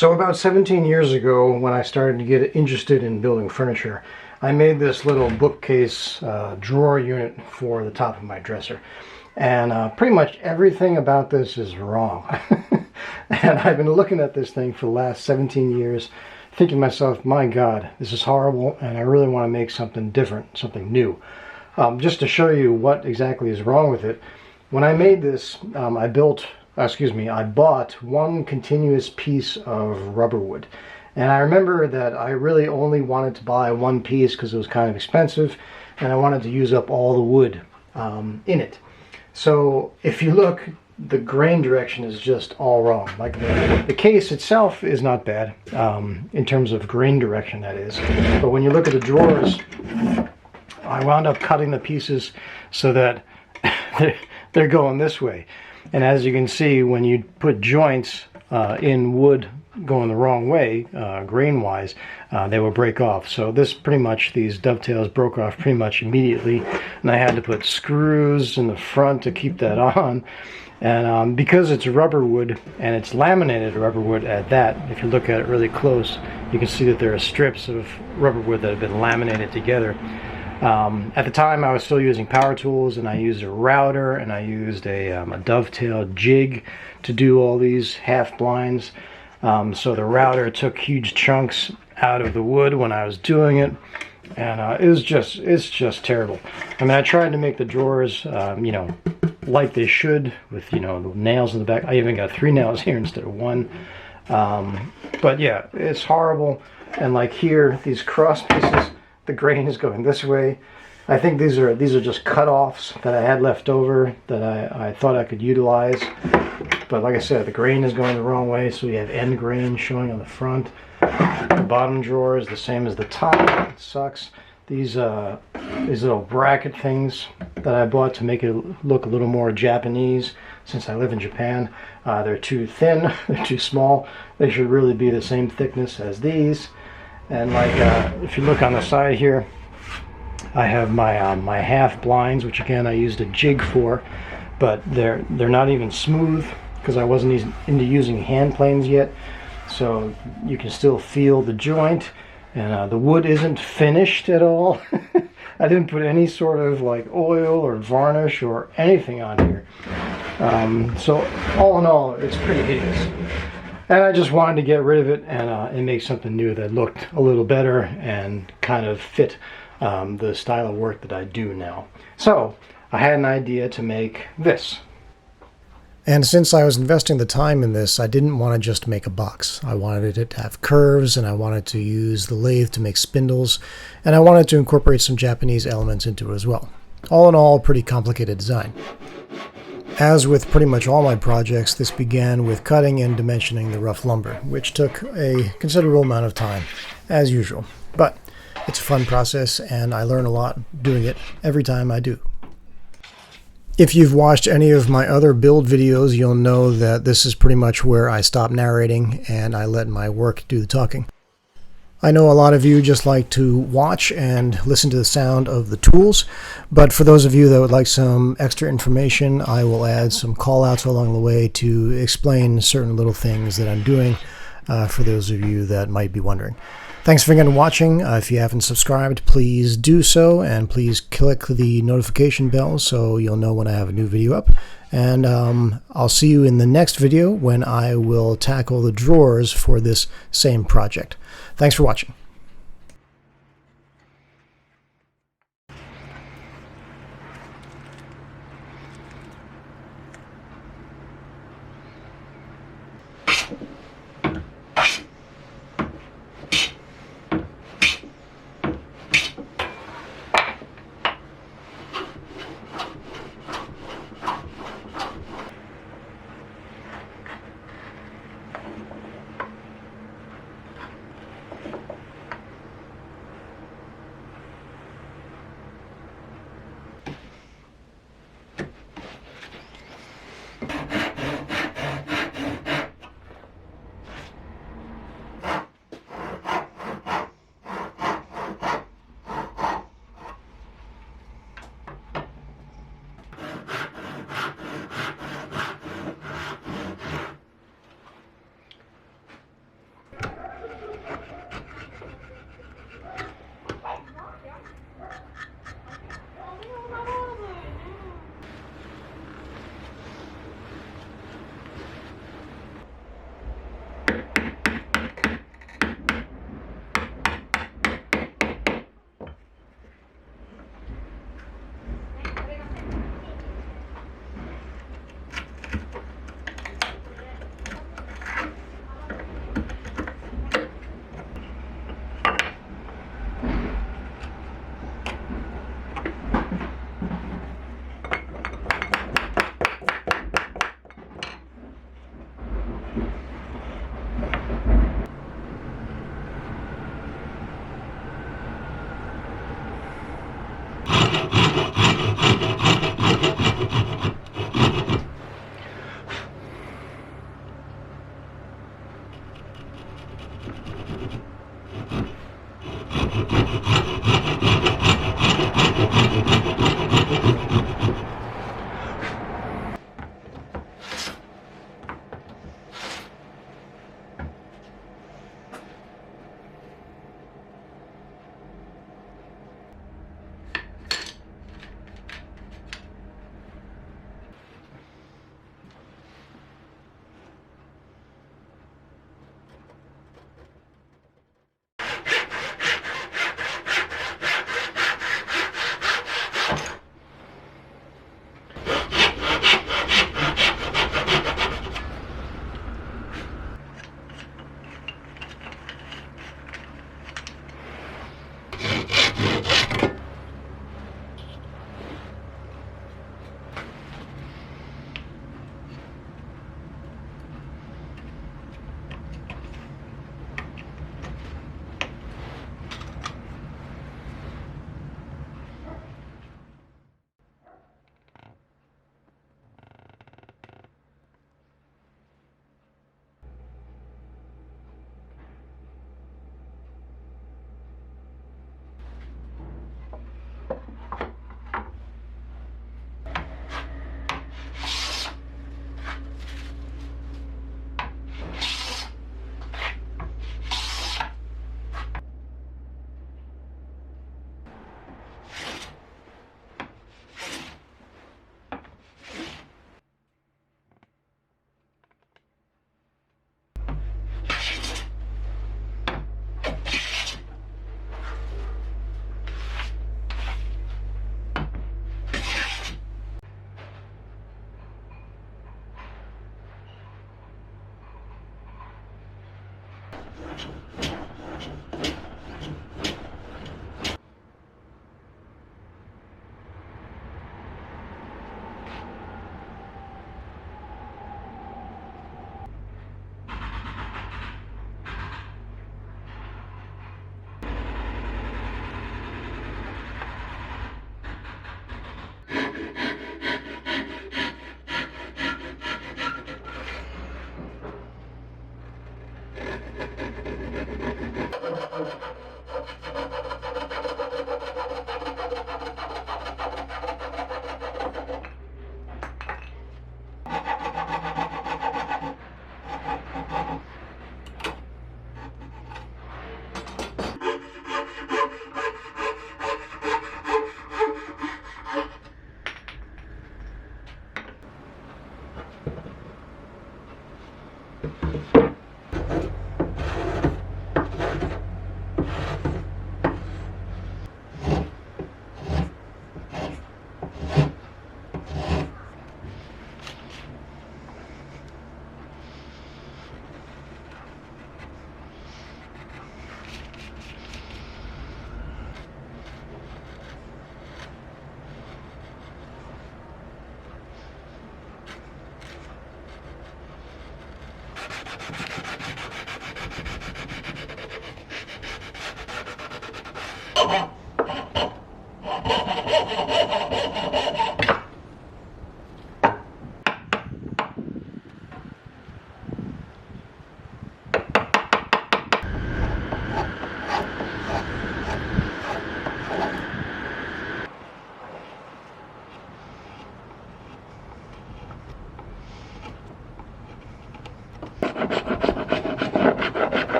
So about 17 years ago, when I started to get interested in building furniture, I made this little bookcase drawer unit for the top of my dresser. And pretty much everything about this is wrong. And I've been looking at this thing for the last 17 years, thinking to myself, my God, this is horrible, and I really want to make something different, something new. Just to show you what exactly is wrong with it, when I made this, I bought one continuous piece of rubber wood. And I remember that I really only wanted to buy one piece because it was kind of expensive, and I wanted to use up all the wood in it. So if you look, the grain direction is just all wrong. Like the case itself is not bad in terms of grain direction, that is. But when you look at the drawers, I wound up cutting the pieces so that they're going this way. And as you can see, when you put joints in wood going the wrong way, grain-wise, they will break off. So these dovetails broke off pretty much immediately, and I had to put screws in the front to keep that on. And because it's rubber wood, and it's laminated rubber wood at that, if you look at it really close, you can see that there are strips of rubber wood that have been laminated together. At the time, I was still using power tools, and I used a router, and I used a dovetail jig to do all these half blinds. So the router took huge chunks out of the wood when I was doing it, and it's just terrible. I mean, I tried to make the drawers, like they should, with the nails in the back. I even got 3 nails here instead of 1. But yeah, it's horrible. And like here, these cross pieces, the grain is going this way. I think these are just cut-offs that I had left over that I thought I could utilize. But like I said, the grain is going the wrong way, so we have end grain showing on the front. The bottom drawer is the same as the top. It sucks. These little bracket things that I bought to make it look a little more Japanese, since I live in Japan, they're too thin, they're too small. They should really be the same thickness as these. And like if you look on the side here, I have my half blinds, which again I used a jig for, but they're not even smooth because I wasn't into using hand planes yet. So you can still feel the joint, and the wood isn't finished at all. I didn't put any sort of like oil or varnish or anything on here. So all in all, it's pretty hideous. And I just wanted to get rid of it and make something new that looked a little better and kind of fit the style of work that I do now. So I had an idea to make this. And since I was investing the time in this, I didn't want to just make a box. I wanted it to have curves, and I wanted to use the lathe to make spindles, and I wanted to incorporate some Japanese elements into it as well. All in all, a pretty complicated design. As with pretty much all my projects, this began with cutting and dimensioning the rough lumber, which took a considerable amount of time, as usual. But it's a fun process, and I learn a lot doing it every time I do. If you've watched any of my other build videos, you'll know that this is pretty much where I stop narrating and I let my work do the talking. I know a lot of you just like to watch and listen to the sound of the tools, but for those of you that would like some extra information, I will add some call-outs along the way to explain certain little things that I'm doing for those of you that might be wondering. Thanks for again watching. If you haven't subscribed, please do so, and please click the notification bell so you'll know when I have a new video up. And I'll see you in the next video when I will tackle the drawers for this same project. Thanks for watching.